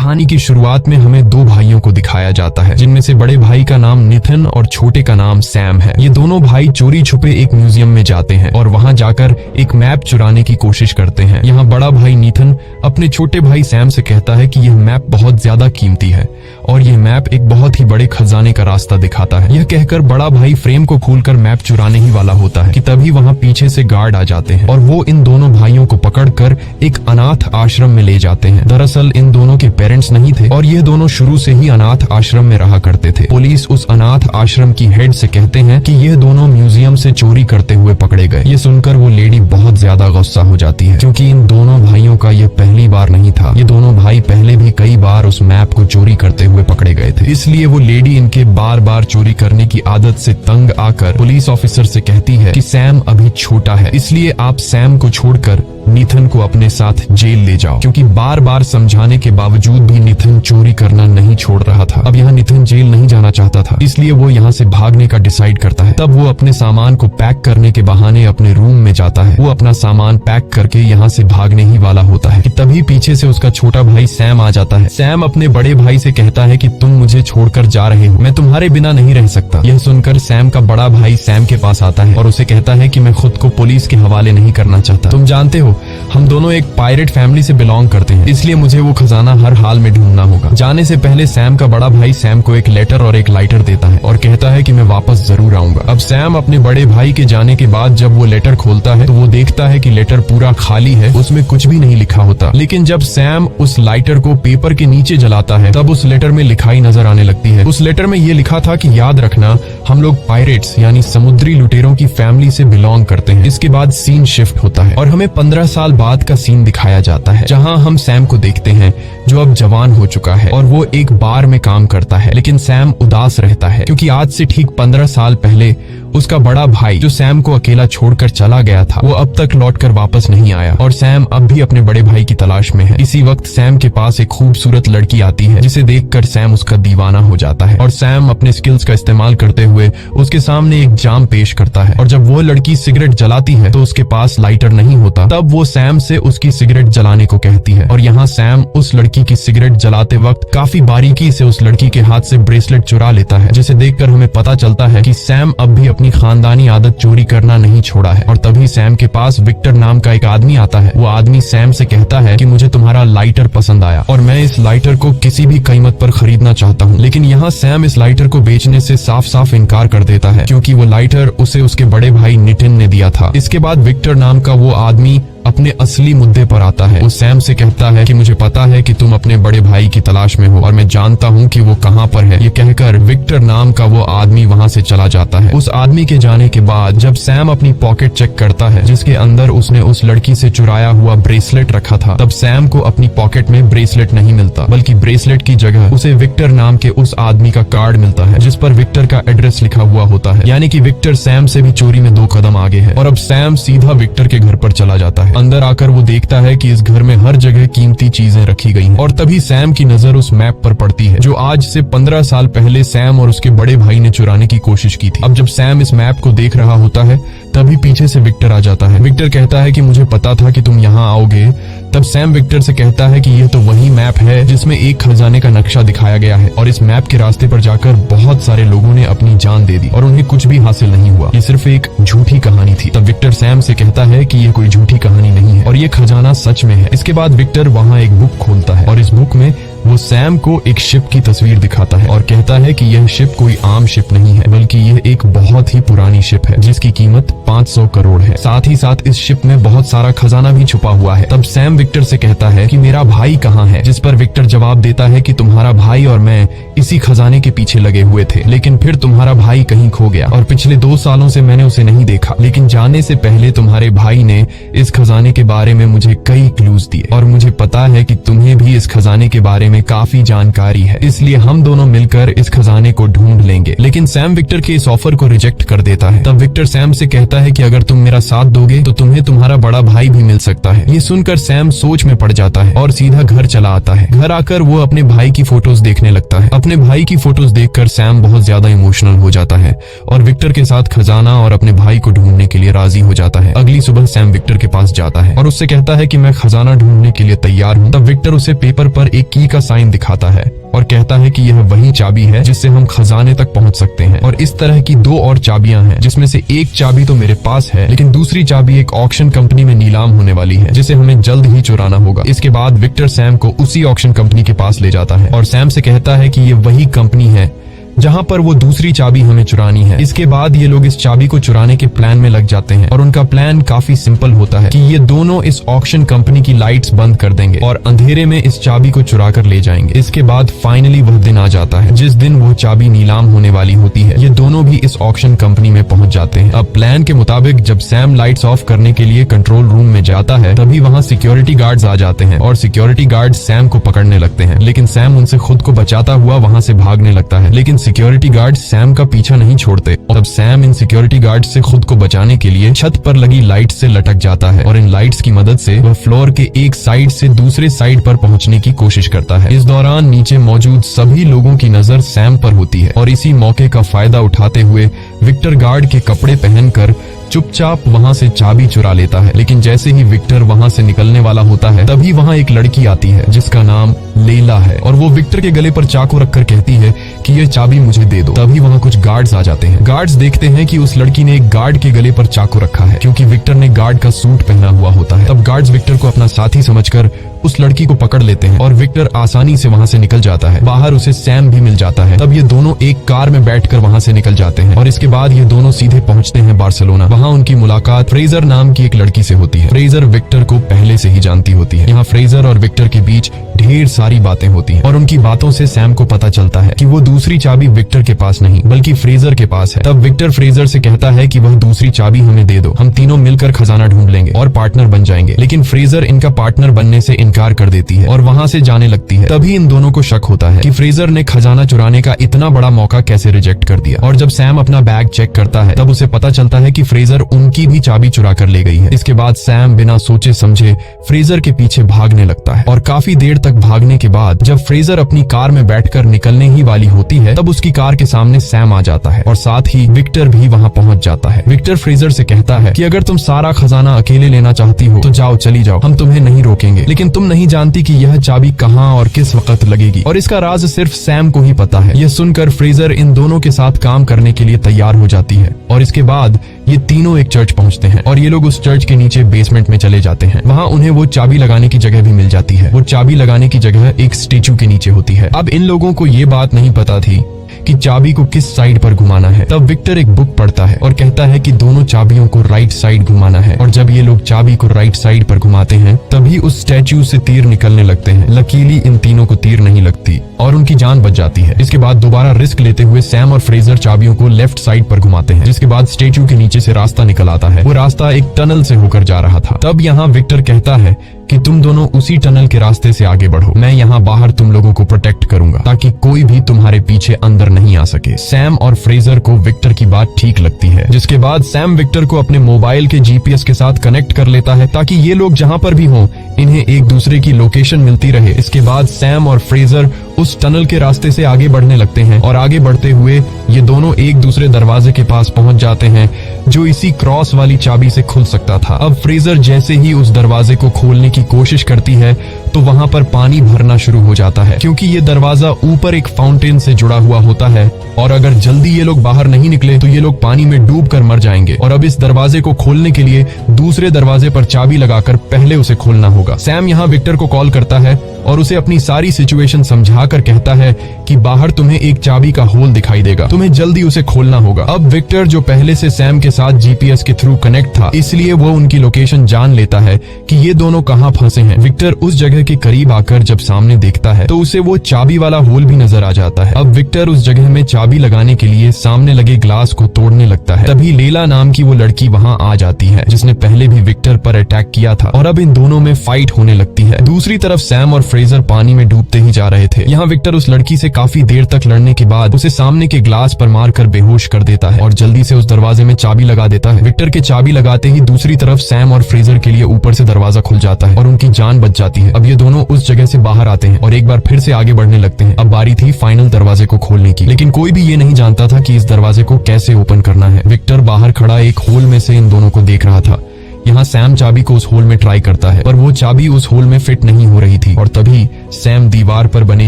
कहानी की शुरुआत में हमें दो भाइयों को दिखाया जाता है, जिनमें से बड़े भाई का नाम निथिन और छोटे का नाम सैम है। ये दोनों भाई चोरी छुपे एक म्यूजियम में जाते हैं और वहां जाकर एक मैप चुराने की कोशिश करते हैं। यहाँ बड़ा भाई निथिन अपने छोटे भाई सैम से कहता है कि यह मैप बहुत ज्यादा कीमती है और यह मैप एक बहुत ही बड़े खजाने का रास्ता दिखाता है। यह कहकर बड़ा भाई फ्रेम को खोलकर मैप चुराने ही वाला होता है कि तभी वहां पीछे से गार्ड आ जाते हैं और वो इन दोनों भाइयों को पकड़कर एक अनाथ आश्रम में ले जाते हैं। दरअसल इन दोनों के पेरेंट्स नहीं थे और ये दोनों शुरू से ही अनाथ आश्रम में रहा करते थे। पुलिस उस अनाथ आश्रम की हेड से कहते हैं कि ये दोनों म्यूजियम से चोरी करते हुए पकड़े गए। ये सुनकर वो लेडी बहुत ज्यादा गुस्सा हो जाती है, क्योंकि इन दोनों भाइयों का ये पहली बार नहीं था। ये दोनों भाई पहले भी कई बार उस मैप को चोरी करते हुए पकड़े गए थे। इसलिए वो लेडी इनके बार बार चोरी करने की आदत से तंग आकर पुलिस ऑफिसर से कहती है कि सैम अभी छोटा है, इसलिए आप सैम को छोड़कर निथिन को अपने साथ जेल ले जाओ। क्योंकि बार बार समझाने के बावजूद भी निथिन चोरी करना नहीं छोड़ रहा था। अब यहाँ निथिन जेल नहीं जाना चाहता था, इसलिए वो यहाँ से भागने का डिसाइड करता है। तब वो अपने सामान को पैक करने के बहाने अपने रूम में जाता है। वो अपना सामान पैक करके यहाँ से भागने ही वाला होता है कि तभी पीछे से उसका छोटा भाई सैम आ जाता है। सैम अपने बड़े भाई से कहता है कि तुम मुझे छोड़कर जा रहे हो, मैं तुम्हारे बिना नहीं रह सकता। यह सुनकर सैम का बड़ा भाई सैम के पास आता है और उसे कहता है कि मैं खुद को पुलिस के हवाले नहीं करना चाहता। तुम जानते हो हम दोनों एक पायरेट फैमिली से बिलोंग करते हैं, इसलिए मुझे वो खजाना हर हाल में ढूंढना होगा। जाने से पहले सैम का बड़ा भाई सैम को एक लेटर और एक लाइटर देता है और कहता है कि मैं वापस जरूर आऊंगा। अब सैम अपने बड़े भाई के जाने के बाद जब वो लेटर खोलता है तो वो देखता है कि लेटर पूरा खाली है, उसमें कुछ भी नहीं लिखा होता। लेकिन जब सैम उस लाइटर को पेपर के नीचे जलाता है तब उस लेटर में लिखाई नजर आने लगती है। उस लेटर में ये लिखा था कि याद रखना हम लोग पायरेट्स यानी समुद्री लुटेरों की फैमिली से बिलोंग करते हैं। इसके बाद सीन शिफ्ट होता है और हमें 15 साल बाद का सीन दिखाया जाता है, जहां हम सैम को देखते हैं जो अब जवान हो चुका है और वो एक बार में काम करता है। लेकिन सैम उदास रहता है क्योंकि आज से ठीक 15 साल पहले उसका बड़ा भाई जो सैम को अकेला छोड़कर चला गया था वो अब तक लौटकर वापस नहीं आया और सैम अब भी अपने बड़े भाई की तलाश में है। इसी वक्त सैम के पास एक खूबसूरत लड़की आती है जिसे देखकर सैम उसका दीवाना हो जाता है और सैम अपने स्किल्स का इस्तेमाल करते हुए उसके सामने एक जाम पेश करता है। और जब वो लड़की सिगरेट जलाती है तो उसके पास लाइटर नहीं होता। तब वो सैम से उसकी सिगरेट जलाने को कहती है और यहाँ सैम उस लड़की की सिगरेट जलाते वक्त काफी बारीकी से उस लड़की के हाथ से ब्रेसलेट चुरा लेता है, जिसे देखकर हमें पता चलता है कि सैम अब भी अपनी खानदानी आदत चोरी करना नहीं छोड़ा है। और तभी सैम के पास विक्टर नाम का एक आदमी आता है। वो आदमी सैम से कहता है कि मुझे तुम्हारा लाइटर पसंद आया और मैं इस लाइटर को किसी भी कीमत पर खरीदना चाहता हूँ। लेकिन यहाँ सैम इस लाइटर को बेचने से साफ साफ इनकार कर देता है, क्योंकि वो लाइटर उसे उसके बड़े भाई नितिन ने दिया था। इसके बाद विक्टर नाम का वो आदमी अपने असली मुद्दे पर आता है। वो सैम से कहता है कि मुझे पता है कि तुम अपने बड़े भाई की तलाश में हो और मैं जानता हूँ कि वो कहाँ पर है। ये कहकर विक्टर नाम का वो आदमी वहाँ से चला जाता है। उस आदमी के जाने के बाद जब सैम अपनी पॉकेट चेक करता है जिसके अंदर उसने उस लड़की से चुराया हुआ ब्रेसलेट रखा था, तब सैम को अपनी पॉकेट में ब्रेसलेट नहीं मिलता, बल्कि ब्रेसलेट की जगह उसे विक्टर नाम के उस आदमी का कार्ड मिलता है जिस पर विक्टर का एड्रेस लिखा हुआ होता है। यानी कि विक्टर सैम से भी चोरी में 2 कदम आगे है और अब सैम सीधा विक्टर के घर पर चला जाता है। अंदर आकर वो देखता है कि इस घर में हर जगह कीमती चीजें रखी गई हैं। और तभी सैम की नजर उस मैप पर पड़ती है जो आज से 15 साल पहले सैम और उसके बड़े भाई ने चुराने की कोशिश की थी। अब जब सैम इस मैप को देख रहा होता है तभी पीछे से विक्टर आ जाता है। विक्टर कहता है कि मुझे पता था कि तुम यहाँ आओगे। तब सैम विक्टर से कहता है कि यह तो वही मैप है जिसमें एक खजाने का नक्शा दिखाया गया है और इस मैप के रास्ते पर जाकर बहुत सारे लोगों ने अपनी जान दे दी और उन्हें कुछ भी हासिल नहीं हुआ। ये सिर्फ एक झूठी कहानी थी। तब विक्टर सैम से कहता है कि यह कोई झूठी कहानी नहीं है और ये खजाना सच में है। इसके बाद विक्टर वहाँ एक बुक खोलता है और इस बुक में वो सैम को एक शिप की तस्वीर दिखाता है और कहता है कि यह शिप कोई आम शिप नहीं है, बल्कि यह एक बहुत ही पुरानी शिप है जिसकी कीमत 500 करोड़ है। साथ ही साथ इस शिप में बहुत सारा खजाना भी छुपा हुआ है। तब सैम विक्टर से कहता है कि मेरा भाई कहाँ है, जिस पर विक्टर जवाब देता है कि तुम्हारा भाई और मैं इसी खजाने के पीछे लगे हुए थे, लेकिन फिर तुम्हारा भाई कहीं खो गया और पिछले 2 सालों से मैंने उसे नहीं देखा। लेकिन जाने से पहले तुम्हारे भाई ने इस खजाने के बारे में मुझे कई क्लूज दिए और मुझे पता है कि तुम्हें भी इस खजाने के बारे में काफी जानकारी है, इसलिए हम दोनों मिलकर इस खजाने को ढूंढ लेंगे। लेकिन सैम विक्टर के इस ऑफर को रिजेक्ट कर देता है। तब विक्टर सैम से कहता है कि अगर तुम मेरा साथ दोगे तो तुम्हें तुम्हारा बड़ा भाई भी मिल सकता है। ये सुनकर सैम सोच में पड़ जाता है और सीधा घर चला आता है। घर आकर वो अपने भाई की फोटोज देखने लगता है। अपने भाई की फोटोज देखकर सैम बहुत ज्यादा इमोशनल हो जाता है और विक्टर के साथ खजाना और अपने भाई को ढूंढने के लिए राजी हो जाता है। अगली सुबह सैम विक्टर के पास जाता है और उससे कहता है कि मैं खजाना ढूंढने के लिए तैयार हूँ। तब विक्टर उसे पेपर पर एक की का साइन दिखाता है और कहता है कि यह वही चाबी है जिससे हम खजाने तक पहुंच सकते हैं। और इस तरह की 2 और चाबियां हैं, जिसमें से एक चाबी तो मेरे पास है, लेकिन दूसरी चाबी एक ऑक्शन कंपनी में नीलाम होने वाली है, जिसे हमें जल्द ही चुराना होगा। इसके बाद विक्टर सैम को उसी ऑक्शन कंपनी के पास ले जाता है और सैम से कहता है कि ये वही कंपनी है जहां पर वो दूसरी चाबी हमें चुरानी है। इसके बाद ये लोग इस चाबी को चुराने के प्लान में लग जाते हैं और उनका प्लान काफी सिंपल होता है कि ये दोनों इस ऑक्शन कंपनी की लाइट्स बंद कर देंगे और अंधेरे में इस चाबी को चुरा कर ले जाएंगे। इसके बाद फाइनली वह दिन आ जाता है जिस दिन वो चाबी नीलाम होने वाली होती है। ये दोनों भी इस ऑक्शन कंपनी में पहुंच जाते हैं। अब प्लान के मुताबिक जब सैम लाइट्स ऑफ करने के लिए कंट्रोल रूम में जाता है, तभी वहाँ सिक्योरिटी गार्ड्स आ जाते हैं और सिक्योरिटी गार्ड सैम को पकड़ने लगते हैं, लेकिन सैम उनसे खुद को बचाता हुआ वहाँ से भागने लगता है। लेकिन सिक्योरिटी गार्ड सैम का पीछा नहीं छोड़ते और तब सैम इन सिक्योरिटी गार्ड से खुद को बचाने के लिए छत पर लगी लाइट से लटक जाता है और इन लाइट्स की मदद से वह फ्लोर के एक साइड से दूसरे साइड पर पहुंचने की कोशिश करता है। इस दौरान नीचे मौजूद सभी लोगों की नजर सैम पर होती है और इसी मौके का फायदा उठाते हुए विक्टर गार्ड के कपड़े पहनकर चुपचाप वहां से चाबी चुरा लेता है। लेकिन जैसे ही विक्टर वहां से निकलने वाला होता है, तभी वहां एक लड़की आती है जिसका नाम लेला है और वो विक्टर के गले पर चाकू रखकर कहती है कि ये चाबी मुझे दे दो। तभी वहां कुछ गार्ड्स आ जाते हैं। गार्ड्स देखते हैं कि उस लड़की ने एक गार्ड के गले पर चाकू रखा है, क्योंकि विक्टर ने गार्ड का सूट पहना हुआ होता है। तब गार्ड्स विक्टर को अपना साथी समझकर उस लड़की को पकड़ लेते हैं और विक्टर आसानी से वहां से निकल जाता है। बाहर उसे सैम भी मिल जाता है। तब ये दोनों एक कार में बैठकर वहां से निकल जाते हैं और इसके बाद ये दोनों सीधे पहुंचते हैं बार्सिलोना। वहां उनकी मुलाकात फ्रेजर नाम की एक लड़की से होती है। फ्रेजर विक्टर को पहले से ही जानती होती है। यहाँ फ्रेजर और विक्टर के बीच ढेर सारी बातें होती हैं और उनकी बातों से सैम को पता चलता है कि वो दूसरी चाबी विक्टर के पास नहीं बल्कि फ्रेजर के पास है। तब विक्टर फ्रेजर से कहता है कि वह दूसरी चाबी हमें दे दो, हम तीनों मिलकर खजाना ढूंढ लेंगे और पार्टनर बन जाएंगे। लेकिन फ्रेजर इनका पार्टनर बनने से इनकार कर देती है और वहां से जाने लगती है। तभी इन दोनों को शक होता है कि फ्रेजर ने खजाना चुराने का इतना बड़ा मौका कैसे रिजेक्ट कर दिया। और जब सैम अपना बैग चेक करता है, तब उसे पता चलता है कि फ्रेजर उनकी भी चाबी चुरा कर ले गई है। इसके बाद सैम बिना सोचे समझे फ्रेजर के पीछे भागने लगता है और काफी देर तक भागने के बाद जब फ्रेजर अपनी कार में बैठकर निकलने ही वाली होती है, तब उसकी कार के सामने सैम आ जाता है और साथ ही विक्टर भी वहां पहुंच जाता है। विक्टर फ्रेजर से कहता है कि अगर तुम सारा खजाना अकेले लेना चाहती हो तो जाओ, चली जाओ, हम तुम्हें नहीं रोकेंगे। लेकिन तुम नहीं जानती कि यह चाबी कहां और किस वक्त लगेगी और इसका राज सिर्फ सैम को ही पता है। यह सुनकर फ्रेजर इन दोनों के साथ काम करने के लिए तैयार हो जाती है और इसके बाद ये तीनों एक चर्च पहुंचते हैं और ये लोग उस चर्च के नीचे बेसमेंट में चले जाते हैं। वहां उन्हें वो चाबी लगाने की जगह भी मिल जाती है। वो चाबी लगाने की जगह एक स्टेचू के नीचे होती है। अब इन लोगों को ये बात नहीं पता थी कि चाबी को किस साइड पर घुमाना है। तब विक्टर एक बुक पढ़ता है और कहता है कि दोनों चाबियों को राइट साइड घुमाना है और जब ये लोग चाबी को राइट साइड पर घुमाते हैं, तभी उस स्टैच्यू से तीर निकलने लगते हैं। लकीली इन तीनों को तीर नहीं लगती और उनकी जान बच जाती है। इसके बाद दोबारा रिस्क लेते हुए सैम और फ्रेजर चाबियों को लेफ्ट साइड पर घुमाते हैं, जिसके बाद स्टैच्यू के नीचे से रास्ता निकल आता है। वो रास्ता एक टनल से होकर जा रहा था। तब यहाँ विक्टर कहता है कि तुम दोनों उसी टनल के रास्ते से आगे बढ़ो, मैं यहाँ बाहर तुम लोगों को प्रोटेक्ट करूंगा ताकि कोई भी तुम्हारे पीछे अंदर नहीं आ सके। सैम और फ्रेजर को विक्टर की बात ठीक लगती है, जिसके बाद सैम विक्टर को अपने मोबाइल के जीपीएस के साथ कनेक्ट कर लेता है ताकि ये लोग जहाँ पर भी हों इन्हें एक दूसरे की लोकेशन मिलती रहे। इसके बाद सैम और फ्रेजर उस टनल के रास्ते से आगे बढ़ने लगते हैं और आगे बढ़ते हुए ये दोनों एक दूसरे दरवाजे के पास पहुंच जाते हैं जो इसी क्रॉस वाली चाबी से खुल सकता था। अब फ्रेजर जैसे ही उस दरवाजे को खोलने की कोशिश करती है तो वहां पर पानी भरना शुरू हो जाता है, क्योंकि ये दरवाजा ऊपर एक फाउंटेन से जुड़ा हुआ होता है और अगर जल्दी ये लोग बाहर नहीं निकले तो ये लोग पानी में डूब कर मर जाएंगे। और अब इस दरवाजे को खोलने के लिए दूसरे दरवाजे पर चाबी लगाकर पहले उसे खोलना होगा। सैम यहाँ विक्टर को कॉल करता है और उसे अपनी सारी सिचुएशन समझाकर कहता है कि बाहर तुम्हें एक चाबी का होल दिखाई देगा, तुम्हें जल्दी उसे खोलना होगा। अब विक्टर, जो पहले से सैम के साथ जीपीएस के थ्रू कनेक्ट था, इसलिए वो उनकी लोकेशन जान लेता है कि ये दोनों कहाँ फंसे हैं। विक्टर उस जगह के करीब आकर जब सामने देखता है तो उसे वो चाबी वाला होल भी नजर आ जाता है। अब विक्टर उस जगह में चाबी लगाने के लिए सामने लगे ग्लास को तोड़ने लगता है। तभी लेला नाम की वो लड़की वहाँ आ जाती है जिसने पहले भी विक्टर पर अटैक किया था और अब इन दोनों में फाइट होने लगती है। दूसरी तरफ सैम और फ्रेजर पानी में डूबते ही जा रहे थे। यहाँ विक्टर उस लड़की से काफी देर तक लड़ने के बाद उसे सामने के ग्लास पर मारकर बेहोश कर देता है और जल्दी से उस दरवाजे में चाबी लगा देता है। विक्टर के चाबी लगाते ही दूसरी तरफ सैम और फ्रेजर के लिए ऊपर से दरवाजा खुल जाता है और उनकी जान बच जाती है। अब ये दोनों उस जगह से बाहर आते हैं और एक बार फिर से आगे बढ़ने लगते हैं। अब बारी थी फाइनल दरवाजे को खोलने की, लेकिन कोई भी ये नहीं जानता था कि इस दरवाजे को कैसे ओपन करना है। विक्टर बाहर खड़ा एक होल में से इन दोनों को देख रहा था। यहाँ सैम चाबी को उस होल में ट्राई करता है पर वो चाबी उस होल में फिट नहीं हो रही थी और तभी सैम दीवार पर बने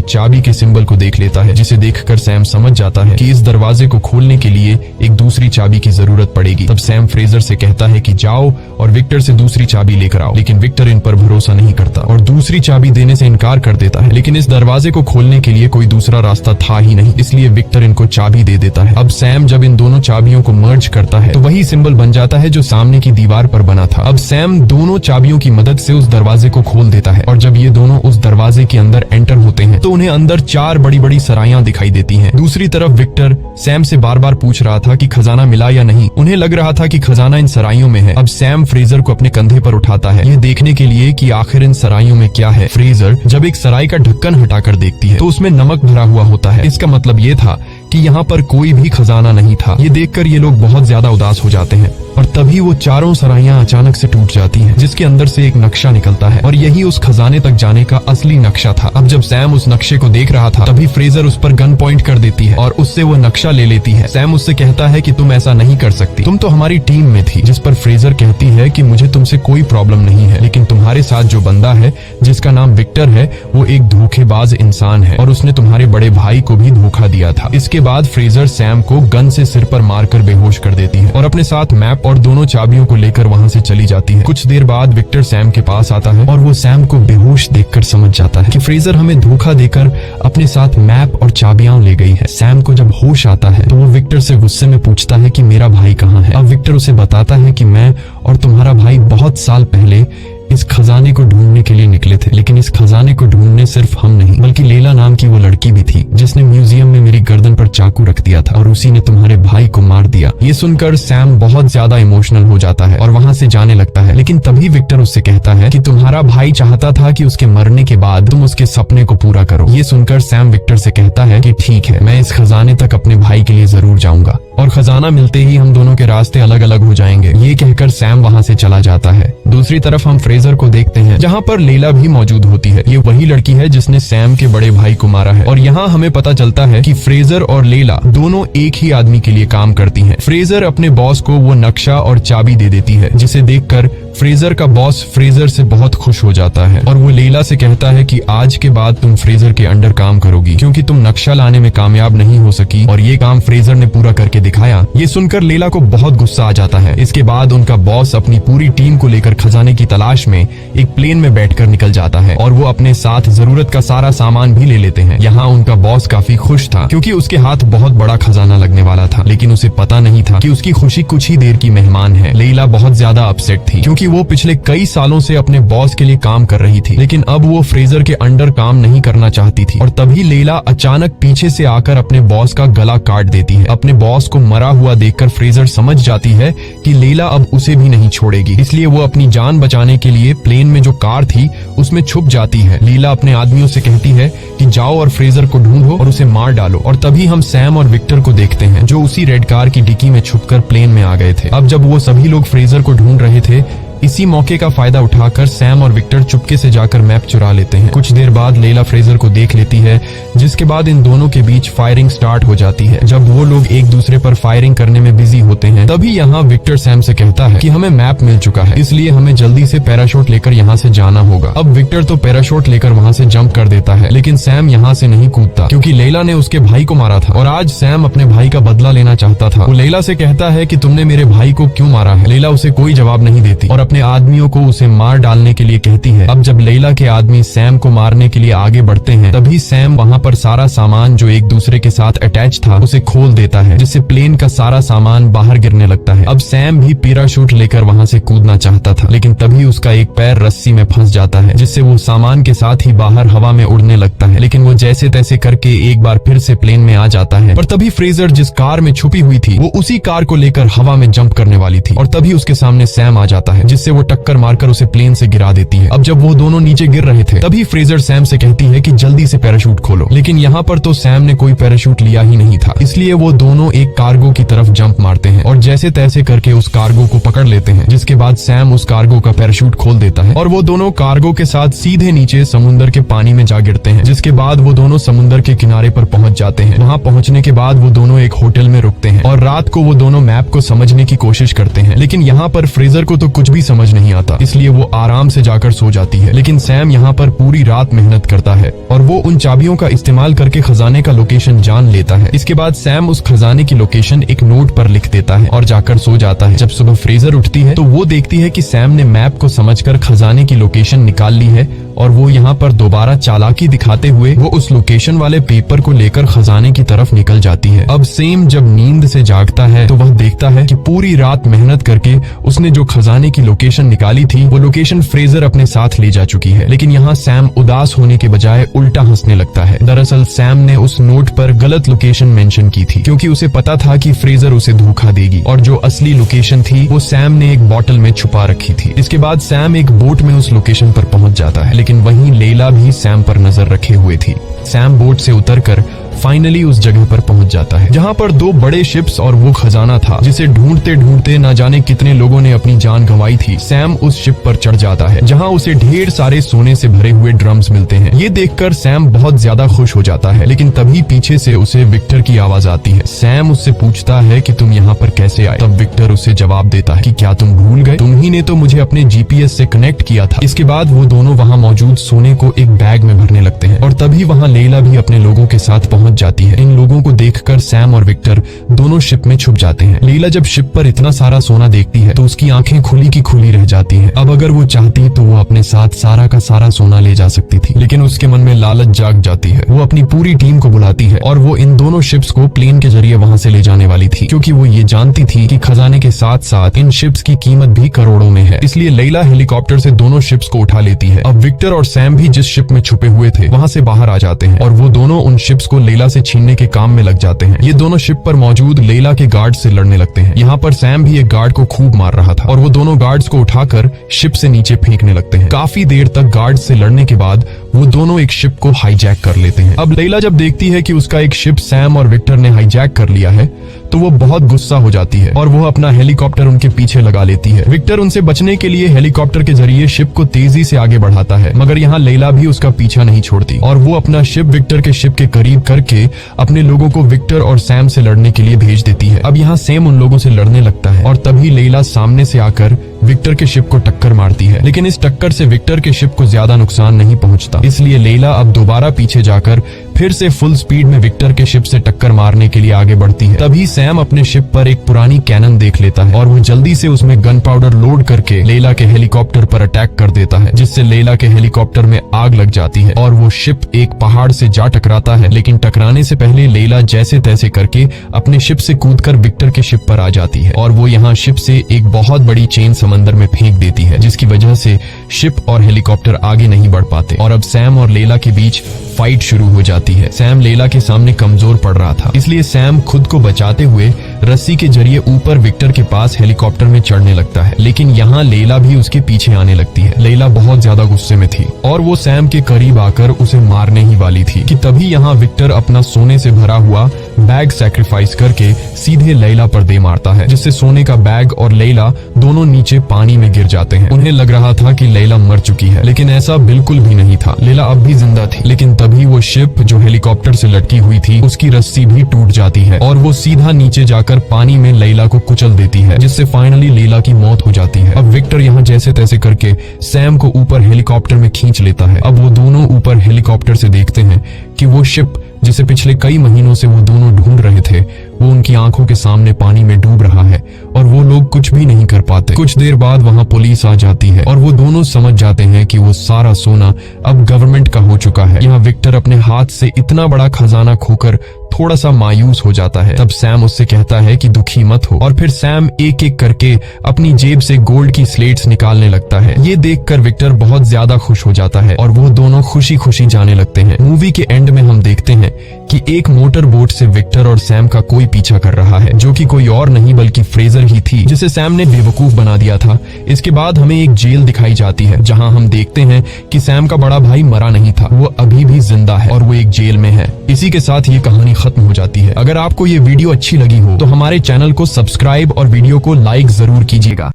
चाबी के सिंबल को देख लेता है, जिसे देखकर सैम समझ जाता है कि इस दरवाजे को खोलने के लिए एक दूसरी चाबी की जरूरत पड़ेगी। तब सैम फ्रेजर से कहता है कि जाओ और विक्टर से दूसरी चाबी लेकर आओ, लेकिन विक्टर इन पर भरोसा नहीं करता और दूसरी चाबी देने से इनकार कर देता है। लेकिन इस दरवाजे को खोलने के लिए कोई दूसरा रास्ता था ही नहीं, इसलिए विक्टर इनको चाबी दे देता है। अब सैम जब इन दोनों चाबियों को मर्ज करता है तो वही सिंबल बन जाता है जो सामने की दीवार पर बना था। अब सैम दोनों चाबियों की मदद से उस दरवाजे को खोल देता है और जब ये दोनों उस दरवाजे के अंदर एंटर होते हैं तो उन्हें अंदर 4 बड़ी बड़ी सराइयां दिखाई देती हैं। दूसरी तरफ विक्टर सैम से बार बार पूछ रहा था कि खजाना मिला या नहीं। उन्हें लग रहा था कि खजाना इन सराइयों में है। अब सैम फ्रेजर को अपने कंधे पर उठाता है, ये देखने के लिए कि आखिर इन सराइयों में क्या है। फ्रेजर जब एक सराय का ढक्कन हटाकर देखती है तो उसमें नमक भरा हुआ होता है। इसका मतलब ये था कि यहाँ पर कोई भी खजाना नहीं था। ये देखकर ये लोग बहुत ज्यादा उदास हो जाते हैं और तभी वो चारों सराइयां अचानक से टूट जाती हैं, जिसके अंदर से एक नक्शा निकलता है और यही उस खजाने तक जाने का असली नक्शा था। अब जब सैम उस नक्शे को देख रहा था तभी फ्रेजर उस पर गन पॉइंट कर देती है और उससे वो नक्शा ले लेती है। सैम उससे कहता है कि तुम ऐसा नहीं कर सकती, तुम तो हमारी टीम में थी। जिस पर फ्रेजर कहती है कि मुझे तुमसे कोई प्रॉब्लम नहीं है, लेकिन तुम्हारे साथ जो बंदा है जिसका नाम विक्टर है वो एक धोखेबाज इंसान है और उसने तुम्हारे बड़े भाई को भी धोखा दिया था। इसके बाद फ्रेजर सैम को गन से सिर पर मारकर बेहोश कर देती है और अपने साथ मैप और दोनों चाबियों को लेकर वहां से चली जाती है। कुछ देर बाद विक्टर सैम के पास आता है और वो सैम को बेहोश देखकर समझ जाता है कि फ्रेजर हमें धोखा देकर अपने साथ मैप और चाबियां ले गई है। सैम को जब होश आता है तो वो विक्टर से गुस्से में पूछता है कि मेरा भाई कहाँ है। अब विक्टर उसे बताता है कि मैं और तुम्हारा भाई बहुत साल पहले इस खजाने को ढूंढने के लिए निकले थे, लेकिन इस खजाने को ढूंढने सिर्फ हम नहीं बल्कि लैला नाम की वो लड़की भी थी जिसने म्यूजियम में मेरी गर्दन पर चाकू रख दिया था और उसी ने तुम्हारे भाई को मार दिया। ये सुनकर सैम बहुत ज्यादा इमोशनल हो जाता है और वहां से जाने लगता है, लेकिन तभी विक्टर उससे कहता है कि तुम्हारा भाई चाहता था कि उसके मरने के बाद तुम उसके सपने को पूरा करो। ये सुनकर सैम विक्टर से कहता है कि ठीक है, मैं इस खजाने तक अपने भाई के लिए जरूर जाऊंगा और खजाना मिलते ही हम दोनों के रास्ते अलग अलग हो जाएंगे। ये कहकर सैम वहां से चला जाता है। दूसरी तरफ हम फ्रेजर को देखते हैं जहाँ पर लैला भी मौजूद होती है। ये वही लड़की है जिसने सैम के बड़े भाई को मारा है और यहाँ हमें पता चलता है कि फ्रेजर और लैला दोनों एक ही आदमी के लिए काम करती हैं। फ्रेजर अपने बॉस को वो नक्शा और चाबी दे देती है, जिसे देखकर फ्रेजर का बॉस फ्रेजर से बहुत खुश हो जाता है और वो लैला से कहता है कि आज के बाद तुम फ्रेजर के अंडर काम करोगी क्योंकि तुम नक्शा लाने में कामयाब नहीं हो सकी और ये काम फ्रेजर ने पूरा करके दिखाया। ये सुनकर लैला को बहुत गुस्सा आ जाता है। इसके बाद उनका बॉस अपनी पूरी टीम को लेकर खजाने की तलाश में एक प्लेन में बैठकर निकल जाता है और वो अपने साथ जरूरत का सारा सामान भी ले लेते हैं। यहाँ उनका बॉस काफी खुश था क्योंकि उसके हाथ बहुत बड़ा खजाना लगने वाला था, लेकिन उसे पता नहीं था कि उसकी खुशी कुछ ही देर की मेहमान है। लैला बहुत ज्यादा अपसेट थी क्योंकि वो पिछले कई सालों से अपने बॉस के लिए काम कर रही थी, लेकिन अब वो फ्रेजर के अंडर काम नहीं करना चाहती थी और तभी लैला अचानक पीछे से आकर अपने बॉस का गला काट देती है। अपने बॉस को मरा हुआ देखकर फ्रेजर समझ जाती है कि लैला अब उसे भी नहीं छोड़ेगी, इसलिए वो अपनी जान बचाने के लिए प्लेन में जो कार थी उसमें छुप जाती है। लैला अपने आदमियों से कहती है कि जाओ और फ्रेजर को ढूंढो और उसे मार डालो और तभी हम सैम और विक्टर को देखते हैं जो उसी रेड कार की डिक्की में छुपकर प्लेन में आ गए थे। अब जब वो सभी लोग फ्रेजर को ढूंढ रहे थे, इसी मौके का फायदा उठाकर सैम और विक्टर चुपके से जाकर मैप चुरा लेते हैं। कुछ देर बाद लैला फ्रेजर को देख लेती है, जिसके बाद इन दोनों के बीच फायरिंग स्टार्ट हो जाती है। जब वो लोग एक दूसरे पर फायरिंग करने में बिजी होते हैं तभी यहाँ विक्टर सैम से कहता है कि हमें मैप मिल चुका है, इसलिए हमें जल्दी से पैराशूट लेकर यहाँ से जाना होगा। अब विक्टर तो पैराशूट लेकर वहाँ से जंप कर देता है, लेकिन सैम यहाँ से नहीं कूदता क्योंकि लैला ने उसके भाई को मारा था और आज सैम अपने भाई का बदला लेना चाहता था। वो लैला से कहता है कि तुमने मेरे भाई को क्यों मारा है। लैला उसे कोई जवाब नहीं देती और अपने आदमियों को उसे मार डालने के लिए कहती है। अब जब लैला के आदमी सैम को मारने के लिए आगे बढ़ते हैं तभी सैम वहाँ पर सारा सामान जो एक दूसरे के साथ अटैच था उसे खोल देता है, जिससे प्लेन का सारा सामान बाहर गिरने लगता है। अब सैम भी पैराशूट लेकर वहाँ से कूदना चाहता था, लेकिन तभी उसका एक पैर रस्सी में फंस जाता है, जिससे वो सामान के साथ ही बाहर हवा में उड़ने लगता है। लेकिन वो जैसे तैसे करके एक बार फिर से प्लेन में आ जाता है, पर तभी फ्रेजर जिस कार में छुपी हुई थी वो उसी कार को लेकर हवा में जंप करने वाली थी और तभी उसके सामने सैम आ जाता है, जिससे वो टक्कर मारकर उसे प्लेन से गिरा देती है। अब जब वो दोनों नीचे गिर रहे थे तभी फ्रेजर सैम से कहती है कि जल्दी से पैराशूट खोलो, लेकिन यहाँ पर तो सैम ने कोई पैराशूट लिया ही नहीं था, इसलिए वो दोनों एक कार्गो की तरफ जंप मारते हैं और जैसे तैसे करके उस कार्गो को पकड़ लेते हैं, जिसके बाद सैम उस कार्गो का पैराशूट खोल देता है और वो दोनों कार्गो के साथ सीधे नीचे समुद्र के पानी में जा गिरते हैं, जिसके बाद वो दोनों समुद्र के किनारे पर पहुंच जाते हैं। वहाँ पहुंचने के बाद वो दोनों एक होटल में रुकते हैं और रात को वो दोनों मैप को समझने की कोशिश करते हैं, लेकिन यहाँ पर फ्रेजर को तो कुछ भी समझ नहीं आता, इसलिए वो आराम से जाकर सो जाती है। लेकिन सैम यहाँ पर पूरी रात मेहनत करता है और वो उन चाबियों का इस्तेमाल करके खजाने का लोकेशन जान लेता है। इसके बाद सैम उस खजाने की लोकेशन एक नोट पर लिख देता है और जाकर सो जाता है। जब सुबह फ्रेजर उठती है तो वो देखती है कि सैम ने मैप को समझकर खजाने की लोकेशन निकाल ली है और वो यहाँ पर दोबारा चालाकी दिखाते हुए वो उस लोकेशन वाले पेपर को लेकर खजाने की तरफ निकल जाती है। अब सैम जब नींद से जागता है तो वह देखता है कि पूरी रात मेहनत करके उसने जो खजाने की लोकेशन निकाली थी वो लोकेशन फ्रेजर अपने साथ ले जा चुकी है। लेकिन यहाँ सैम उदास होने के बजाय उल्टा हंसने लगता है। दरअसल सैम ने उस नोट पर गलत लोकेशन मेंशन की थी क्योंकि उसे पता था कि फ्रेजर उसे धोखा देगी और जो असली लोकेशन थी वो सैम ने एक बॉटल में छुपा रखी थी। इसके बाद सैम एक बोट में उस लोकेशन पर पहुंच जाता है, लेकिन वहीं लैला भी सैम पर नजर रखे हुए थी। सैम बोट से उतरकर फाइनली उस जगह पर पहुंच जाता है जहां पर 2 बड़े शिप्स और वो खजाना था जिसे ढूंढते ढूंढते ना जाने कितने लोगों ने अपनी जान गंवाई थी। सैम उस शिप पर चढ़ जाता है जहां उसे ढेर सारे सोने से भरे हुए ड्रम्स मिलते हैं। ये देखकर सैम बहुत ज्यादा खुश हो जाता है, लेकिन तभी पीछे से उसे विक्टर की आवाज आती है। सैम उससे पूछता है कि तुम यहाँ पर कैसे आए। तब विक्टर उसे जवाब देता है कि क्या तुम भूल गए, तुम ही ने तो मुझे अपने जीपीएस से कनेक्ट किया था। इसके बाद वो दोनों वहाँ मौजूद सोने को एक बैग में भरने लगते हैं और तभी वहाँ लैला भी अपने लोगों के साथ पहुंच जाती है। इन लोगों को देखकर सैम और विक्टर दोनों शिप में छुप जाते हैं। लैला जब शिप पर इतना सारा सोना देखती है तो उसकी आंखें खुली की खुली रह जाती हैं। अब अगर वो चाहती तो वो अपने साथ सारा का सारा सोना ले जा सकती थी, लेकिन उसके मन में लालच जाग जाती है। वो अपनी पूरी टीम को बुलाती है और वो इन दोनों शिप्स को प्लेन के जरिए वहां से ले जाने वाली थी क्योंकि वो ये जानती थी कि खजाने के साथ साथ इन शिप्स की कीमत भी करोड़ों में है। इसलिए लैला हेलीकॉप्टर से दोनों शिप्स को उठा लेती है। अब विक्टर और सैम भी जिस शिप में छुपे हुए थे वहां से बाहर आ जाते हैं और वो दोनों उन शिप्स को लैला से छीनने के काम में लग जाते हैं। ये दोनों शिप पर मौजूद लैला के गार्ड से लड़ने लगते हैं। यहाँ पर सैम भी एक गार्ड को खूब मार रहा था और वो दोनों गार्ड्स को उठाकर शिप से नीचे फेंकने लगते हैं। काफी देर तक गार्ड से लड़ने के बाद वो दोनों एक शिप को हाईजैक कर लेते हैं। अब लैला जब देखती है कि उसका एक शिप सैम और विक्टर ने हाईजैक कर लिया है तो वो बहुत गुस्सा हो जाती है और वो अपना हेलीकॉप्टर उनके पीछे लगा लेती है। विक्टर उनसे बचने के लिए हेलीकॉप्टर के जरिए शिप को तेजी से आगे बढ़ाता है, मगर यहाँ लैला भी उसका पीछा नहीं छोड़ती और वो अपना शिप विक्टर के शिप के करीब करके अपने लोगों को विक्टर और सैम से लड़ने के लिए भेज देती है। अब यहाँ सैम उन लोगों से लड़ने लगता है और तभी लैला सामने से आकर विक्टर के शिप को टक्कर मारती है, लेकिन इस टक्कर से विक्टर के शिप को ज्यादा नुकसान नहीं पहुंचता। इसलिए लैला अब दोबारा पीछे जाकर फिर से फुल स्पीड में विक्टर के शिप से टक्कर मारने के लिए आगे बढ़ती है। तभी सैम अपने शिप पर एक पुरानी कैनन देख लेता है और वो जल्दी से उसमें गन पाउडर लोड करके लैला के हेलीकॉप्टर पर अटैक कर देता है, जिससे लैला के हेलीकॉप्टर में आग लग जाती है और वो शिप एक पहाड़ से जा टकराता है। लेकिन टकराने से पहले लैला जैसे तैसे करके अपने शिप से कूदकर विक्टर के शिप पर आ जाती है और वो यहाँ शिप से एक बहुत बड़ी चेन समंदर में फेंक देती है, जिसकी वजह से शिप और हेलीकॉप्टर आगे नहीं बढ़ पाते और अब सैम और लैला के बीच फाइट शुरू हो जाती है। सैम लैला के सामने कमजोर पड़ रहा था, इसलिए सैम खुद को बचाते हुए रस्सी के जरिए ऊपर विक्टर के पास हेलीकॉप्टर में चढ़ने लगता है, लेकिन यहाँ लैला भी उसके पीछे आने लगती है। लैला बहुत ज्यादा गुस्से में थी और वो सैम के करीब आकर उसे मारने ही वाली थी कि तभी यहाँ विक्टर अपना सोने से भरा हुआ बैग सैक्रिफाइस करके सीधे लैला पर दे मारता है, जिससे सोने का बैग और लैला दोनों नीचे पानी में गिर जाते हैं। उन्हें लग रहा था कि लैला मर चुकी है, लेकिन ऐसा बिल्कुल भी नहीं था। लैला अब भी जिंदा थी, लेकिन तभी वो शिप जो हेलीकॉप्टर से लटकी हुई थी उसकी रस्सी भी टूट जाती है और वो सीधा नीचे जाकर पानी में लैला को कुचल देती है, जिससे फाइनली लैला की मौत हो जाती है। अब विक्टर यहाँ जैसे तैसे करके सैम को ऊपर हेलीकॉप्टर में खींच लेता है। अब वो दोनों ऊपर हेलीकॉप्टर से देखते हैं कि वो शिप जिसे पिछले कई महीनों से वो दोनों ढूंढ रहे थे वो उनकी आंखों के सामने पानी में डूब रहा है और वो लोग कुछ भी नहीं कर पाते। कुछ देर बाद वहां पुलिस आ जाती है और वो दोनों समझ जाते हैं कि वो सारा सोना अब गवर्नमेंट का हो चुका है। यहाँ विक्टर अपने हाथ से इतना बड़ा खजाना खोकर थोड़ा सा मायूस हो जाता है। तब सैम उससे कहता है कि दुखी मत हो और फिर सैम एक एक करके अपनी जेब से गोल्ड की स्लेट्स निकालने लगता है। ये देखकर विक्टर बहुत ज्यादा खुश हो जाता है और वो दोनों खुशी खुशी जाने लगते हैं। मूवी के एंड में हम देखते हैं कि एक मोटर बोट से विक्टर और सैम का कोई पीछा कर रहा है, जो कि कोई और नहीं बल्कि फ्रेजर ही थी, जिसे सैम ने बेवकूफ बना दिया था। इसके बाद हमें एक जेल दिखाई जाती है जहां हम देखते हैं कि सैम का बड़ा भाई मरा नहीं था, वो अभी भी जिंदा है और वो एक जेल में है। इसी के साथ ये कहानी खत्म हो जाती है। अगर आपको ये वीडियो अच्छी लगी हो तो हमारे चैनल को सब्सक्राइब और वीडियो को लाइक जरूर कीजिएगा।